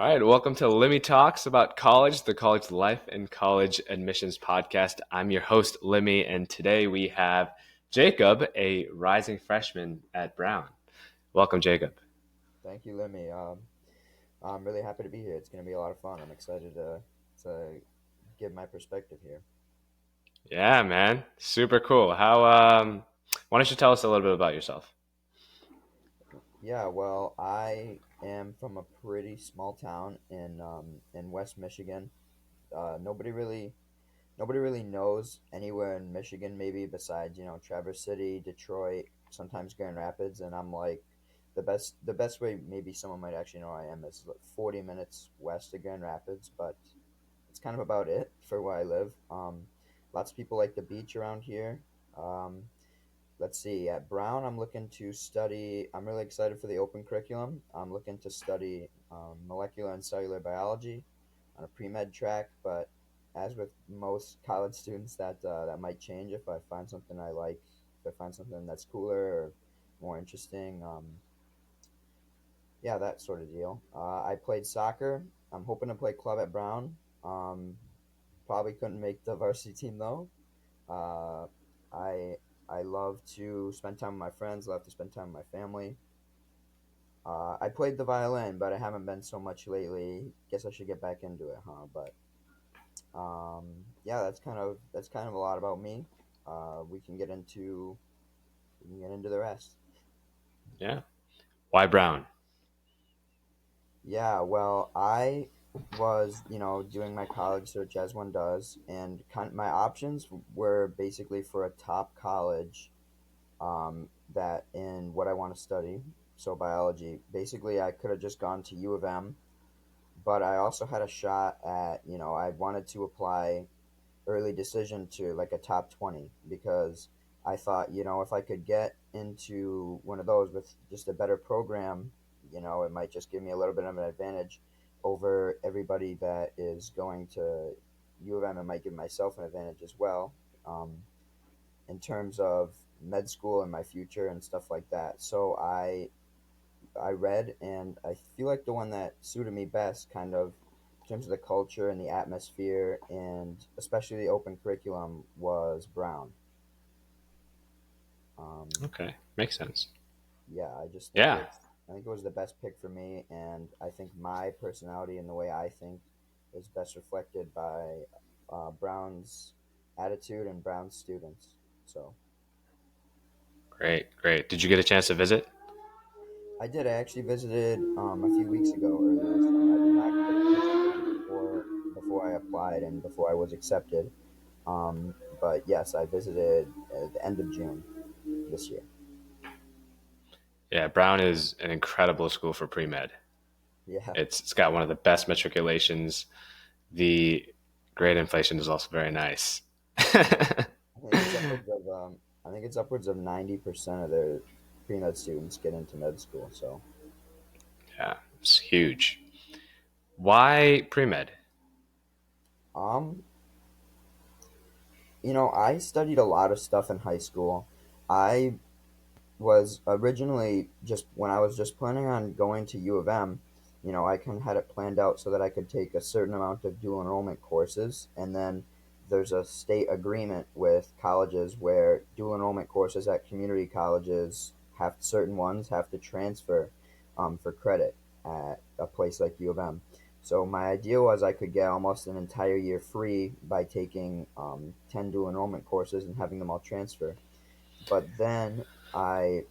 All right, welcome to Limmy Talks about college, the college life and college admissions podcast. I'm your host, Limmy, and today we have Jacob, a rising freshman at Brown. Welcome, Jacob. Thank you, Limmy. I'm really happy to be here. It's going to be a lot of fun. I'm excited to give my perspective here. Yeah, man, super cool. Why don't you tell us a little bit about yourself? Yeah, well, I am from a pretty small town in West Michigan. Nobody really knows anywhere in Michigan, maybe besides Traverse City, Detroit, sometimes Grand Rapids, and I'm like the best way maybe someone might actually know I am is like 40 minutes west of Grand Rapids, but it's kind of about it for where I live. Lots of people like the beach around here. Um, let's see. At Brown, I'm looking to study. I'm really excited for the open curriculum. I'm looking to study molecular and cellular biology on a pre-med track. But as with most college students, that might change if I find something I like. If I find something that's cooler or more interesting. Yeah, that sort of deal. I played soccer. I'm hoping to play club at Brown. Um, Probably couldn't make the varsity team though. Uh, I I love to spend time with my friends. Love to spend time with my family. I played the violin, but I haven't been so much lately. Guess I should get back into it, huh? But yeah, that's kind of a lot about me. We can get into the rest. Yeah. Why Brown? Yeah, well, I was, doing my college search as one does, and my options were basically for a top college that in what I want to study, so biology. Basically, I could have just gone to U of M, but I also had a shot at, I wanted to apply early decision to like a top 20 because I thought, if I could get into one of those with just a better program, it might just give me a little bit of an advantage over everybody that is going to U of M. It might give myself an advantage as well. In terms of med school and my future and stuff like that. So I read and I feel like the one that suited me best, kind of in terms of the culture and the atmosphere and especially the open curriculum, was Brown. Um, Okay, makes sense. yeah, I just think Yeah, it was the best pick for me, and I think my personality and the way I think is best reflected by Brown's attitude and Brown's students. So. great, great. Did you get a chance to visit? I did. I actually visited a few weeks ago, earlier this summer. I did not get a chance to visit before I applied and before I was accepted. But yes, I visited at the end of June this year. Yeah, Brown is an incredible school for pre-med. Yeah, It's got one of the best matriculations. The grade inflation is also very nice. I think it's upwards of 90% of their pre-med students get into med school. So, Yeah, it's huge. Why pre-med? um, I studied a lot of stuff in high school. I was originally just when I was just planning on going to U of M, I kind of had it planned out so that I could take a certain amount of dual enrollment courses, and then there's a state agreement with colleges where dual enrollment courses at community colleges have certain ones have to transfer for credit at a place like U of M. So my idea was I could get almost an entire year free by taking 10 dual enrollment courses and having them all transfer. But then I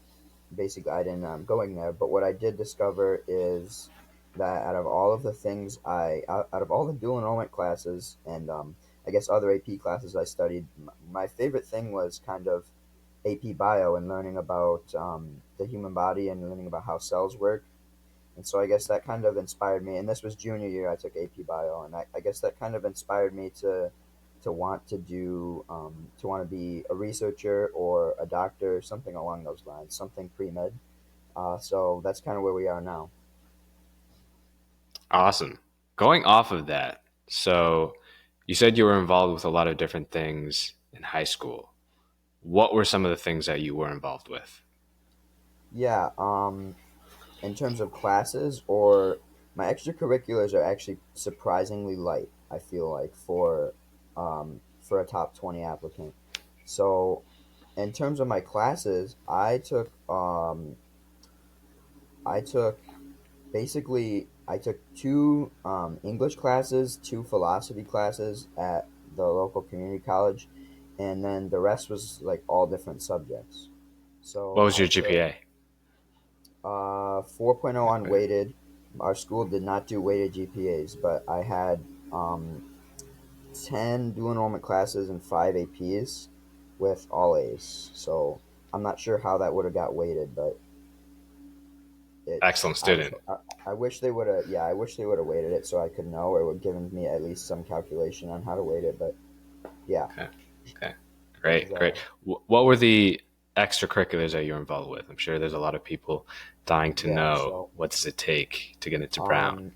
I didn't end up going there. But what I did discover is that out of all the dual enrollment classes and I guess other AP classes I studied, my favorite thing was kind of AP Bio and learning about the human body and learning about how cells work. And so I guess that kind of inspired me. And this was junior year. I took AP Bio, and I guess that kind of inspired me to want to do to want to be a researcher or a doctor, something along those lines, something pre med. So that's kind of where we are now. Awesome. Going off of that, so you said you were involved with a lot of different things in high school. What were some of the things that you were involved with? Yeah. In terms of classes or My extracurriculars are actually surprisingly light, I feel like, for a top 20 applicant. So, in terms of my classes, I took basically I took two English classes, two philosophy classes at the local community college, and then the rest was like all different subjects. What So was I your took GPA? 4.0 Okay. unweighted. Our school did not do weighted GPAs, but I had 10 dual enrollment classes and 5 APs with all A's. So I'm not sure how that would have got weighted, but it's Excellent student. I wish they would have I wish they would have weighted it so I could know, or would have given me at least some calculation on how to weight it. But yeah, Okay. Okay. it was Great. Great. What were the extracurriculars that you're involved with? I'm sure there's a lot of people dying to yeah. know So what does it take to get into Brown. um,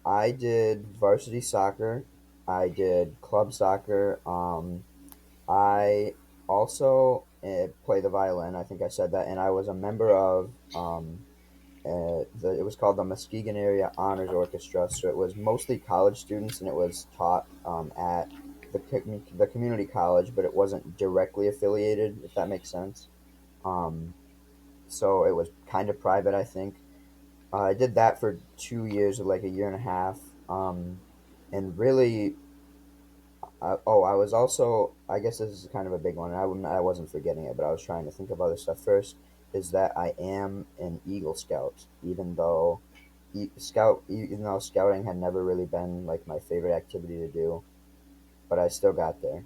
I did varsity soccer. I did club soccer. I also play the violin. I think I said that, and I was a member of it was called the Muskegon Area Honors Orchestra. So it was mostly college students, and it was taught at the community college, but it wasn't directly affiliated, if that makes sense. Um, so it was kind of private, I think. I did that for 2 years, or like a year and a half, and really I was also, I guess this is kind of a big one. I wasn't forgetting it, but I was trying to think of other stuff first. Is that I am an Eagle Scout, even though scouting had never really been like my favorite activity to do, but I still got there.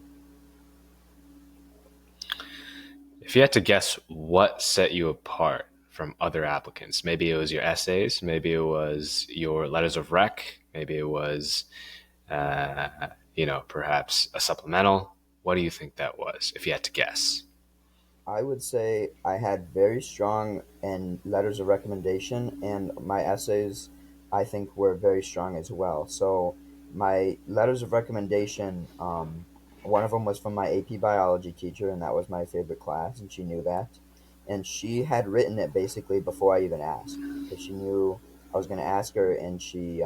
If you had to guess what set you apart from other applicants, maybe it was your essays, maybe it was your letters of rec, maybe it was, perhaps a supplemental. What do you think that was, if you had to guess? I would say I had very strong and letters of recommendation, and my essays, I think, were very strong as well. So my letters of recommendation, one of them was from my AP biology teacher, and that was my favorite class, and she knew that, and she had written it basically before I even asked, because she knew I was going to ask her, and she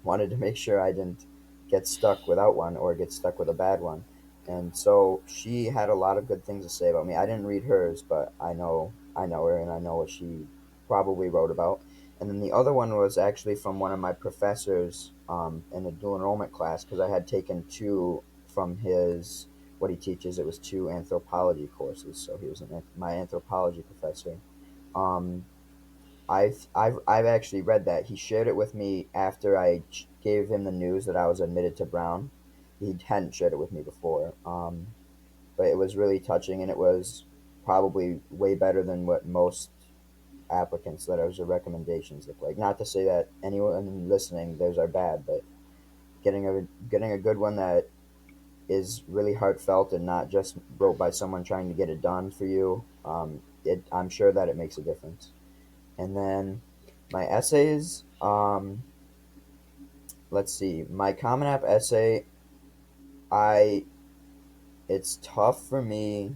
wanted to make sure I didn't get stuck without one or get stuck with a bad one. And so she had a lot of good things to say about me. I didn't read hers, but I know her and I know what she probably wrote about. And then the other one was actually from one of my professors in a dual enrollment class because I had taken two from his what he teaches. It was two anthropology courses, so he was my anthropology professor. Um, I've actually read that. He shared it with me after I gave him the news that I was admitted to Brown. He hadn't shared it with me before, but it was really touching, and it was probably way better than what most applicants' letters or recommendations look like. Not to say that anyone listening those are bad, but getting a good one that is really heartfelt and not just wrote by someone trying to get it done for you. I'm sure that it makes a difference. And then my essays, let's see, my Common App essay, I it's tough for me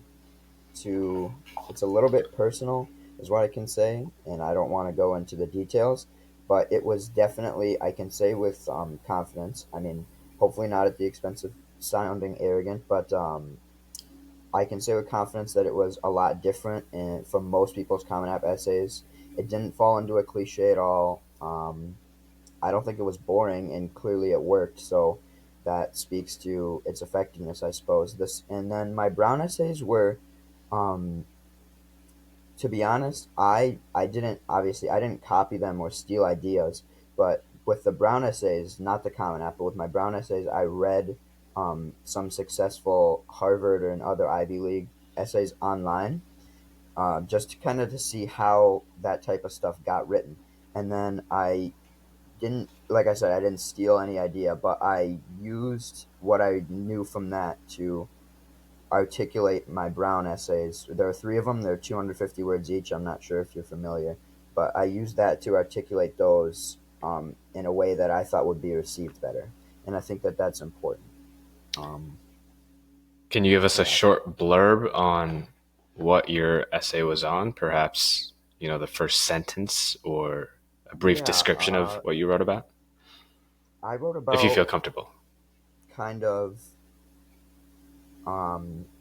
to it's a little bit personal is what I can say, and I don't want to go into the details, but it was definitely I can say with confidence. I mean, hopefully not at the expense of sounding arrogant, but I can say with confidence that it was a lot different and from most people's Common App essays. It didn't fall into a cliche at all. I don't think it was boring, and clearly it worked. So that speaks to its effectiveness, I suppose. This and then my Brown essays were, um, to be honest, I didn't obviously I didn't copy them or steal ideas, but with the Brown essays, not the Common App, but with my Brown essays, I read some successful Harvard and other Ivy League essays online, just to kind of to see how that type of stuff got written, and then I didn't like I said, I didn't steal any idea, but I used what I knew from that to articulate my Brown essays. There are three of them. They're 250 words each. I'm not sure if you're familiar, but I used that to articulate those in a way that I thought would be received better, and I think that that's important. Um, Can you give us a yeah, short blurb on what your essay was on? Perhaps, the first sentence or a a brief Yeah, description of what you wrote about, I wrote if you feel about comfortable? kind of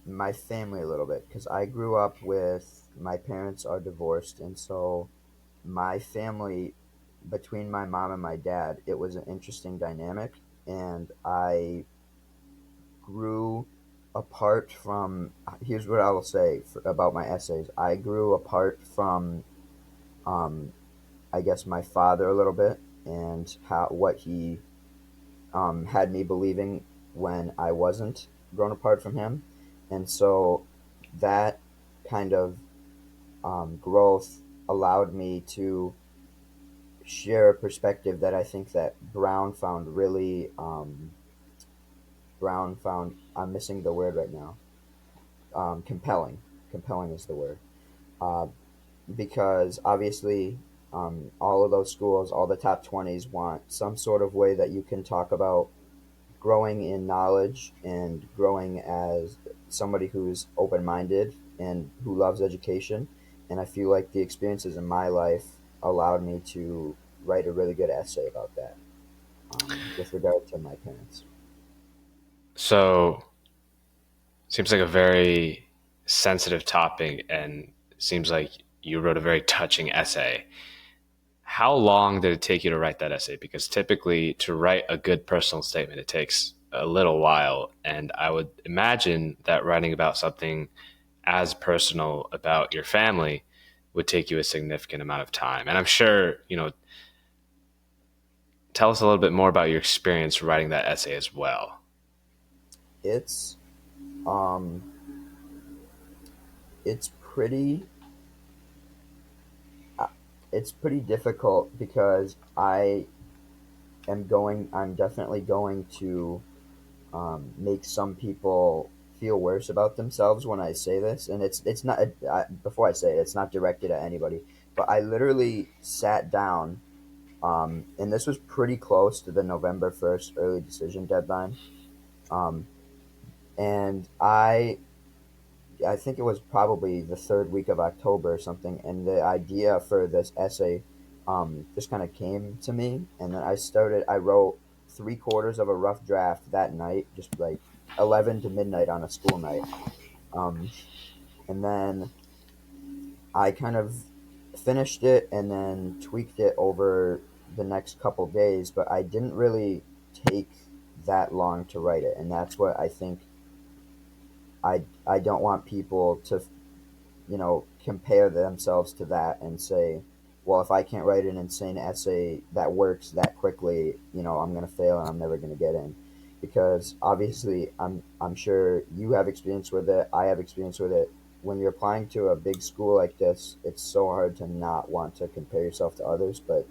my family a little bit because I grew up with my parents are divorced, and so my family, between my mom and my dad, it was an interesting dynamic, and I grew apart from. Here's what I will say about my essays. I grew apart from, um, I guess, my father a little bit, and how what he had me believing when I wasn't grown apart from him. And so that kind of growth allowed me to share a perspective that I think that Brown found, I'm missing the word right now, compelling. Compelling is the word. Uh, because obviously, all of those schools, all the top 20s want some sort of way that you can talk about growing in knowledge and growing as somebody who's open minded and who loves education. And I feel like the experiences in my life allowed me to write a really good essay about that with regard to my parents. So, seems like a very sensitive topic, and seems like you wrote a very touching essay. How long did it take you to write that essay? Because typically, to write a good personal statement, it takes a little while. And I would imagine that writing about something as personal about your family would take you a significant amount of time. And I'm sure, tell us a little bit more about your experience writing that essay as well. It's um, it's pretty uh, it's pretty difficult because I'm definitely going to make some people feel worse about themselves when I say this, and it's not. Before I say it, it's not directed at anybody. But I literally sat down, and this was pretty close to the November 1st early decision deadline, um, and I think it was probably the third week of October or something, and the idea for this essay just kind of came to me, and then I wrote three-quarters of a rough draft that night, just like 11 to midnight on a school night. Um, and then I kind of finished it and then tweaked it over the next couple days, but I didn't really take that long to write it, and that's what I think I don't want people to compare themselves to that and say, well, if I can't write an insane essay that works that quickly, I'm going to fail and I'm never going to get in. Because obviously, I'm sure you have experience with it. I have experience with it. When you're applying to a big school like this, it's so hard to not want to compare yourself to others, but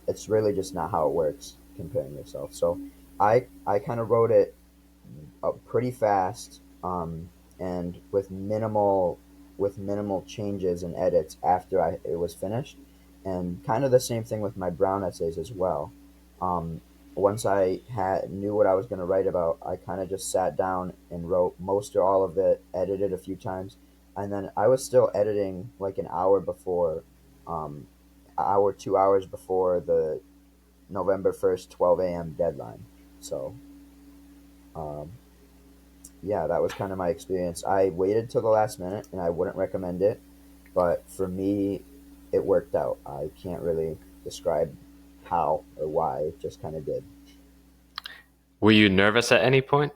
it's really just not how it works comparing yourself. So I kind of wrote it pretty fast, and with minimal changes and edits after it was finished, and kind of the same thing with my Brown essays as well. Um, Once I had knew what I was going to write about, I kind of just sat down and wrote most or all of it, edited a few times, and then I was still editing like an hour before, um, hour 2 hours before the November 1st 12 a.m. deadline. So. Um, yeah, that was kind of my experience. I waited till the last minute, and I wouldn't recommend it, but for me, it worked out. I can't really describe how or why; it just kind of did. Were you nervous at any point?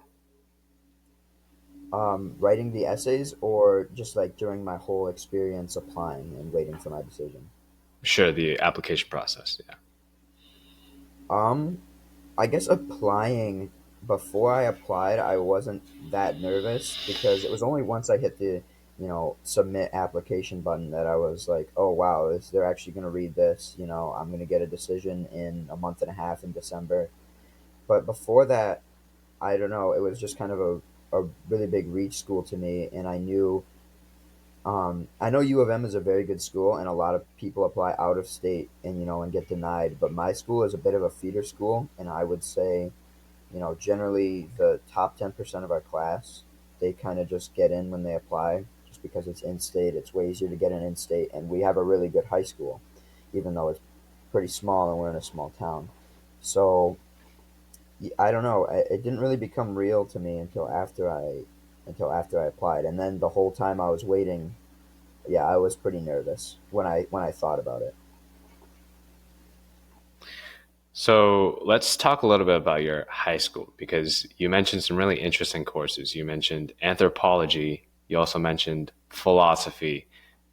Writing the essays, or just like during my whole experience applying and waiting for my decision. Sure, the application process. Yeah. Um, I guess applying before I applied, I wasn't that nervous because it was only once I hit the submit application button that I was like, oh wow, they're actually going to read this. I'm going to get a decision in a month and a half in December. But before that, I don't know. It was just kind of a really big reach school to me, and I know U of M is a very good school, and a lot of people apply out of state and get denied. But my school is a bit of a feeder school, and I would say generally the top 10% of our class, they kind of just get in when they apply, just because it's in state. It's way easier to get an in state, and we have a really good high school, even though it's pretty small and we're in a small town. So I don't know. It didn't really become real to me until after I applied, and then the whole time I was waiting, yeah, I was pretty nervous when I thought about it. So let's talk a little bit about your high school because you mentioned some really interesting courses. You mentioned anthropology. You also mentioned philosophy,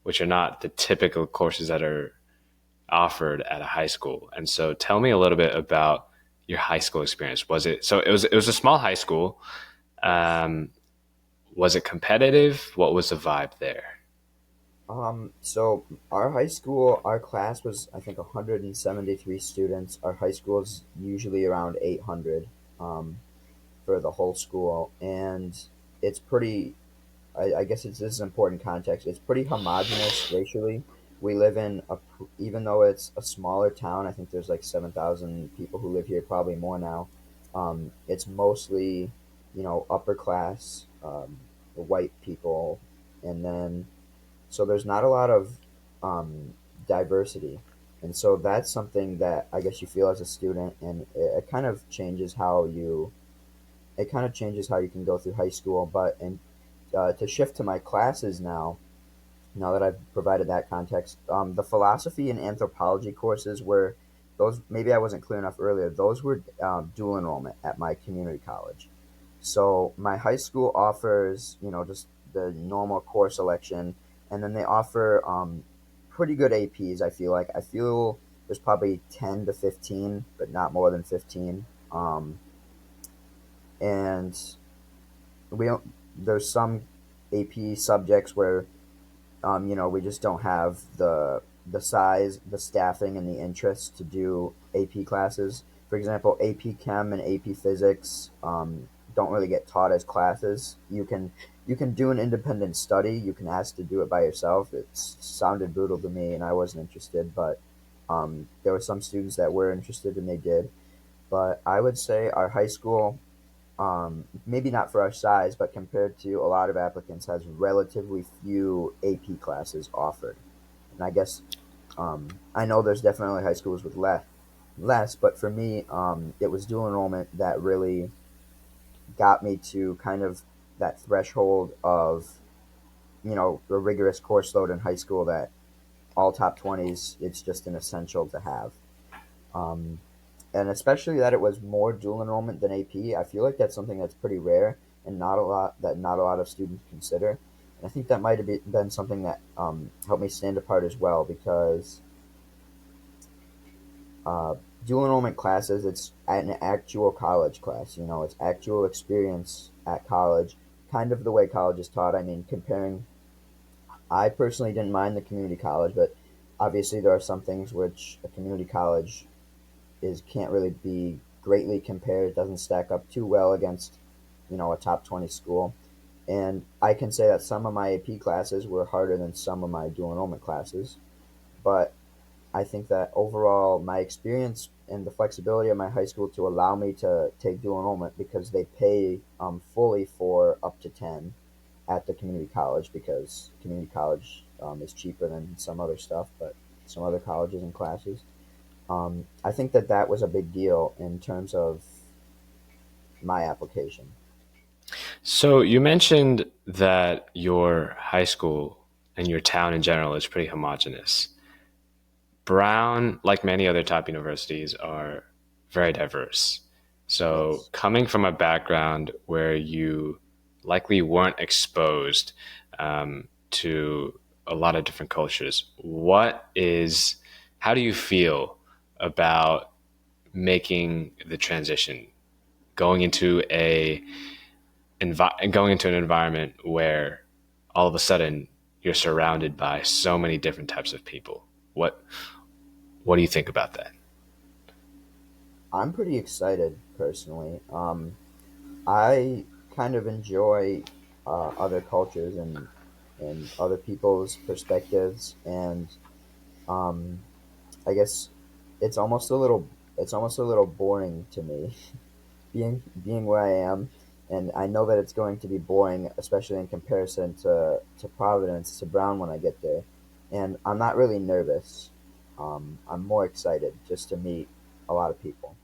which are not the typical courses that are offered at a high school. And so tell me a little bit about your high school experience. Was it so it was a small high school. Yes. Um, was it competitive? What was the vibe there? So our high school, our class was I think 173 students. Our high school is usually around 800 um, for the whole school, and it's pretty. I guess this is important context. It's pretty homogenous racially. We live in even though it's a smaller town. I think there's like 7,000 people who live here, probably more now. It's mostly, upper class, white people, and then so there's not a lot of diversity, and so that's something that I guess you feel as a student, and it kind of changes how you it kind of changes how you can go through high school. But and to shift to my classes now that I've provided that context, the philosophy and anthropology courses were those. Maybe I wasn't clear enough earlier. Those were dual enrollment at my community college. So my high school offers, just the normal course selection, and then they offer pretty good APs. I feel there's probably 10 to 15, but not more than 15. And we don't, there's some AP subjects where we just don't have the size, the staffing, and the interest to do AP classes. For example, AP Chem and AP Physics don't really get taught as classes. You can do an independent study. You can ask to do it by yourself. It sounded brutal to me, and I wasn't interested. But there were some students that were interested, and they did. But I would say our high school, maybe not for our size, but compared to a lot of applicants, has relatively few AP classes offered. And I guess I know there's definitely high schools with less, but for me, it was dual enrollment that really got me to kind of that threshold of a rigorous course load in high school that all top 20s, it's just an essential to have. Um, and especially that it was more dual enrollment than AP. I feel like that's something that's pretty rare and not a lot of students consider. And I think that might have been something that helped me stand apart as well because uh, dual enrollment classes, it's an actual college class. It's actual experience at college, kind of the way college is taught. I mean, comparing, I personally didn't mind the community college, but obviously there are some things which a community college is can't really be greatly compared. It doesn't stack up too well against, a top 20 school. And I can say that some of my AP classes were harder than some of my dual enrollment classes. But I think that overall, my experience and the flexibility of my high school to allow me to take dual enrollment because they pay fully for up to 10 at the community college because community college is cheaper than some other stuff, but some other colleges and classes. I think that that was a big deal in terms of my application. So you mentioned that your high school and your town in general is pretty homogenous. Brown, like many other top universities, are very diverse. So, Yes. coming from a background where you likely weren't exposed to a lot of different cultures, how do you feel about making the transition, going into going into an environment where all of a sudden you're surrounded by so many different types of people? What what do you think about that? I'm pretty excited personally. I kind of enjoy other cultures and other people's perspectives, and um, I guess it's almost a little it's almost a little boring to me being where I am, and I know that it's going to be boring, especially in comparison to Providence to Brown when I get there, and I'm not really nervous. I'm more excited just to meet a lot of people.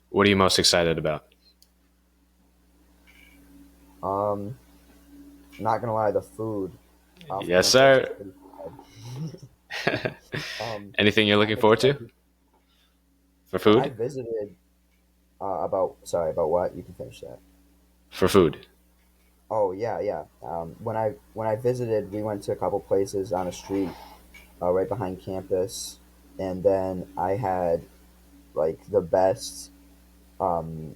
What are you most excited about? Um, Not gonna lie, the food off Yes, campus is sir. pretty bad. Anything you're I'm looking forward to excited for when I food? visited. About sorry about what? You can finish that. For food. Oh yeah, yeah. When I visited, we went to a couple places on a street right behind campus, and then I had like the best um,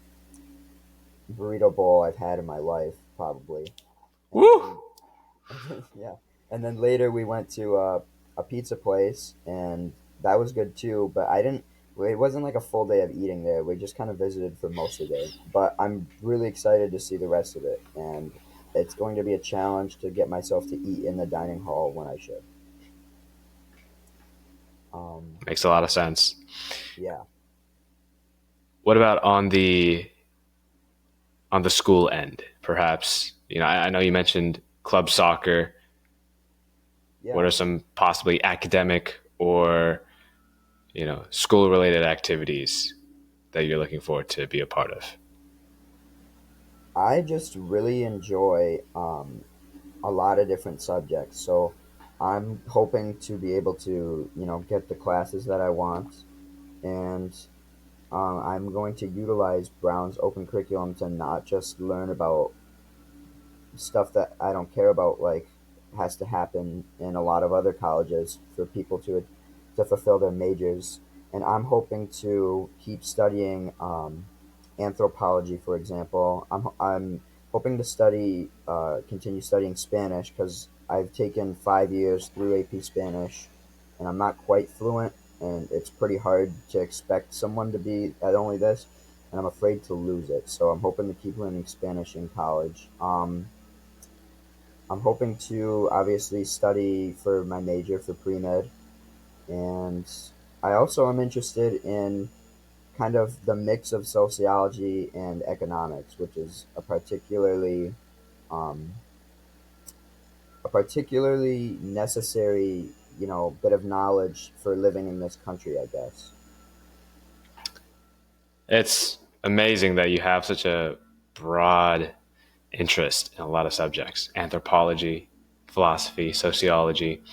burrito bowl I've had in my life, probably. And Woo! then yeah, and then later we went to a pizza place, and that was good too. But I didn't. It wasn't like a full day of eating there. We just kind of visited for most of the day. But I'm really excited to see the rest of it, and it's going to be a challenge to get myself to eat in the dining hall when I should. Um, Makes a lot of sense. yeah, What about on the school end? Perhaps, I know you mentioned club soccer. What yeah. are some possibly academic or, school related activities that you're looking forward to be a part of? I just really enjoy a lot of different subjects. So I'm hoping to be able to, get the classes that I want, and I'm going to utilize Brown's open curriculum to not just learn about stuff that I don't care about, like has to happen in a lot of other colleges for people to fulfill their majors. And I'm hoping to keep studying anthropology, for example. I'm hoping to continue studying Spanish because I've taken 5 years through AP Spanish, and I'm not quite fluent, and it's pretty hard to expect someone to be at only this, and I'm afraid to lose it. So I'm hoping to keep learning Spanish in college. I'm hoping to obviously study for my major for pre med, and I also am interested in kind of the mix of sociology and economics, which is um, a particularly necessary, bit of knowledge for living in this country, I guess. It's amazing that you have such a broad interest in a lot of subjects: anthropology, philosophy, sociology.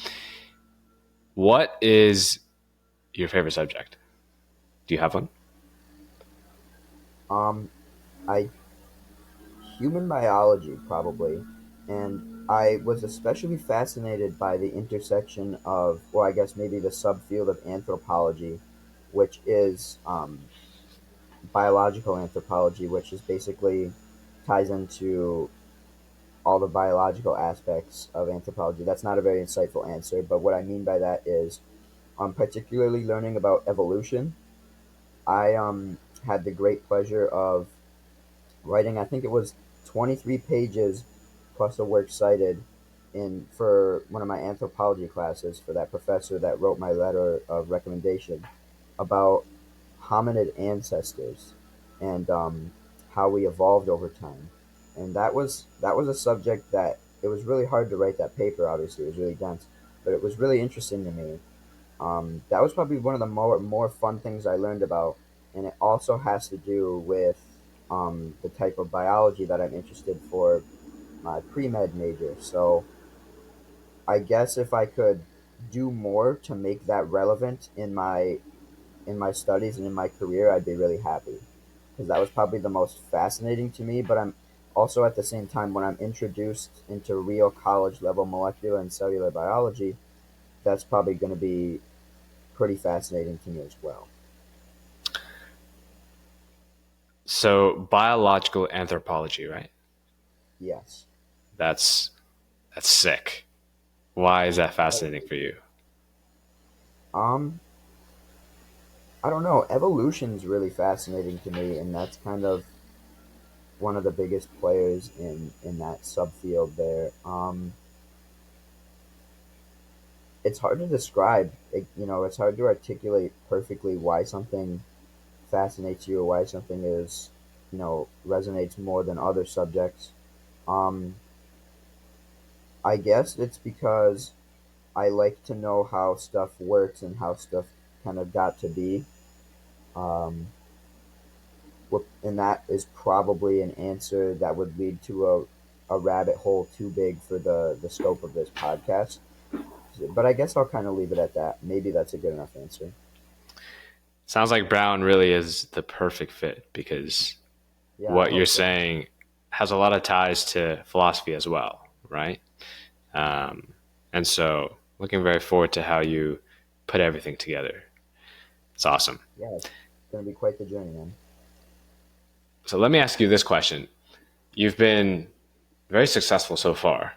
What is your favorite subject? Do you have one? Um, I Human biology probably, and I was especially fascinated by the intersection of, well, I guess maybe the subfield of anthropology, which is biological anthropology, which is basically ties into all the biological aspects of anthropology. That's not a very insightful answer, but what I mean by that is particularly learning about evolution. I had the great pleasure of writing, I think it was 23 pages plus a works cited in for one of my anthropology classes for that professor that wrote my letter of recommendation about hominid ancestors and how we evolved over time. And that was a subject that it was really hard to write that paper. Obviously, it was really dense, but it was really interesting to me. That was probably one of the more fun things I learned about, and it also has to do with the type of biology that I'm interested for my pre med major. So I guess if I could do more to make that relevant in my studies and in my career, I'd be really happy because that was probably the most fascinating to me. But I'm also at the same time when I'm introduced into real college level molecular and cellular biology, that's probably going to be pretty fascinating to me as well. So biological anthropology, right? Yes. That's that's sick. Why is that fascinating for you? Um, I don't know. Evolution's really fascinating to me, and that's kind of one of the biggest players in that subfield there. It's hard to describe. It's hard to articulate perfectly why something fascinates you or why something resonates more than other subjects. Um, I guess it's because I like to know how stuff works and how stuff kind of got to be. Um, and that is probably an answer that would lead to a rabbit hole too big for the scope of this podcast. But I guess I'll kind of leave it at that. Maybe that's a good enough answer. Sounds like Brown really is the perfect fit because Yeah, I what you're hope so. saying has a lot of ties to philosophy as well, right? And so, looking very forward to how you put everything together. It's awesome. Yeah, it's going to be quite the journey, man. So, let me ask you this question. You've been very successful so far.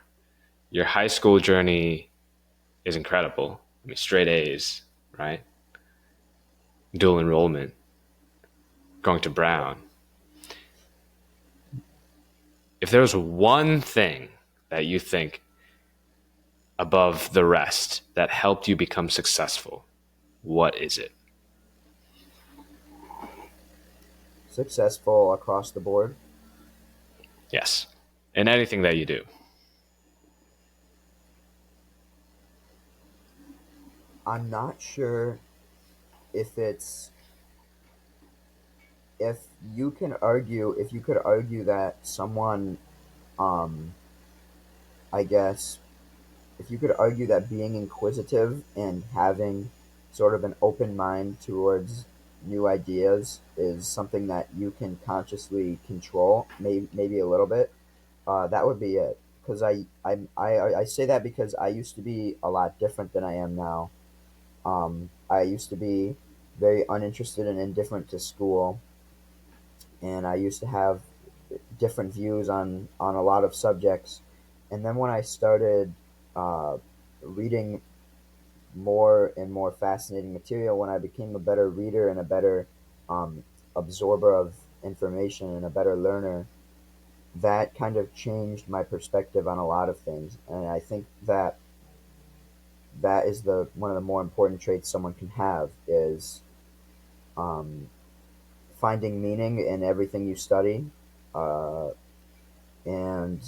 Your high school journey is incredible. I mean, straight A's, right? Dual enrollment, going to Brown. If there was one thing that you think above the rest that helped you become successful, what is it? Successful across the board. Yes. In anything that you do. I'm not sure if it's if you could argue that someone, um, I guess, if you could argue that being inquisitive and having sort of an open mind towards new ideas is something that you can consciously control, maybe a little bit, that would be it. Because I say that because I used to be a lot different than I am now. I used to be very uninterested and indifferent to school, and I used to have different views on a lot of subjects. And then when I started uh, reading more and more fascinating material, when I became a better reader and a better um, absorber of information and a better learner, that kind of changed my perspective on a lot of things. And I think that that is the one of the more important traits someone can have is um, finding meaning in everything you study, uh, and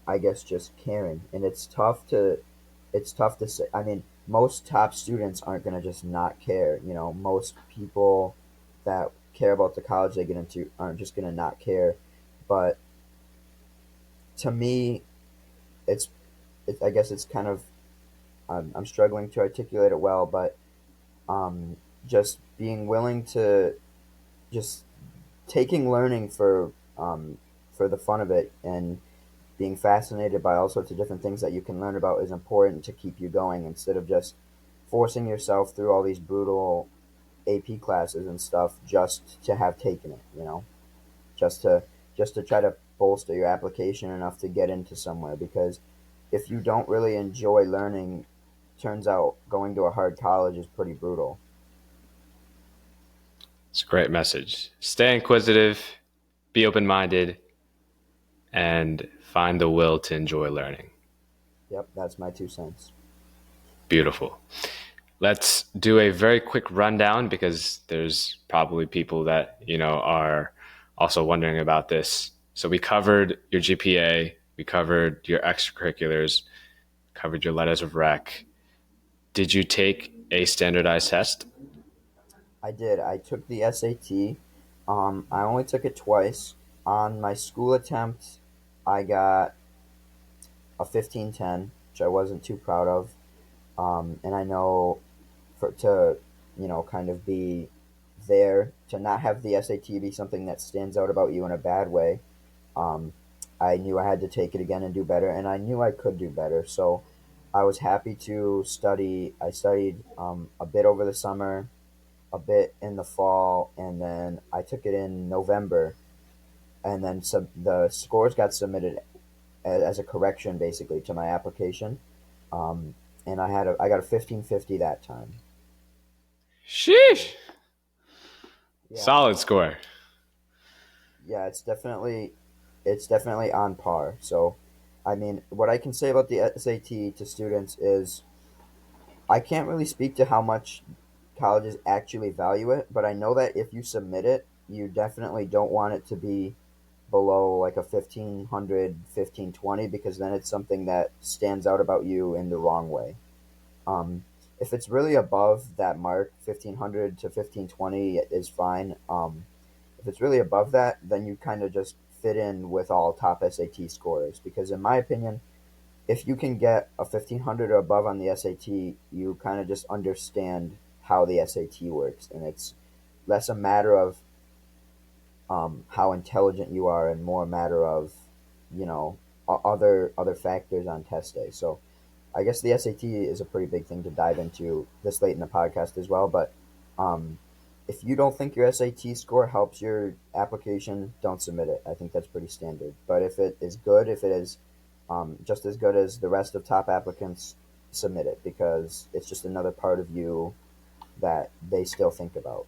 I guess just caring. And it's tough to say. I mean, most top students aren't going to just not care. You know, most people that care about the college they get into aren't just going to not care. But to me, it's I guess it's kind of I'm struggling to articulate it well, but um, just being willing to just taking learning for the fun of it and being fascinated by all sorts of different things that you can learn about is important to keep you going instead of just forcing yourself through all these brutal AP classes and stuff just to have taken it, you know, just to just to try to bolster your application enough to get into somewhere because if you don't really enjoy learning, turns out going to a hard college is pretty brutal. It's a great message. Stay inquisitive, be open minded, and find the will to enjoy learning. Yep, that's my 2 cents. Beautiful. Let's do a very quick rundown because there's probably people that, are also wondering about this. So we covered your GPA, we covered your extracurriculars, covered your letters of rec. Did you take a standardized test? I did. I took the SAT. I only took it twice. On my school attempt, I got a 1510, which I wasn't too proud of. And I know for to kind of be there to not have the SAT be something that stands out about you in a bad way. Um, I knew I had to take it again and do better, and I knew I could do better. So I was happy to study. I studied a bit over the summer, a bit in the fall, and then I took it in November. And then the scores got submitted as a correction, basically, to my application. Um, and I got a 1550 that time. Sheesh. Yeah, Solid score. yeah, it's definitely on par. So, I mean, what I can say about the SAT to students is I can't really speak to how much colleges actually value it, but I know that if you submit it, you definitely don't want it to be below like a 1500, 1520 because then it's something that stands out about you in the wrong way. Um, If it's really above that mark, 1500 to 1520 is fine. If it's really above that, then you kind of just fit in with all top SAT scorers. Because in my opinion, if you can get a 1500 or above on the SAT, you kind of just understand how the SAT works, and it's less a matter of how intelligent you are, and more a matter of you know other factors on test day. So I guess the SAT is a pretty big thing to dive into this late in the podcast as well. But um, if you don't think your SAT score helps your application, don't submit it. I think that's pretty standard. But if it is good, if it is just as good as the rest of top applicants, submit it because it's just another part of you that they still think about.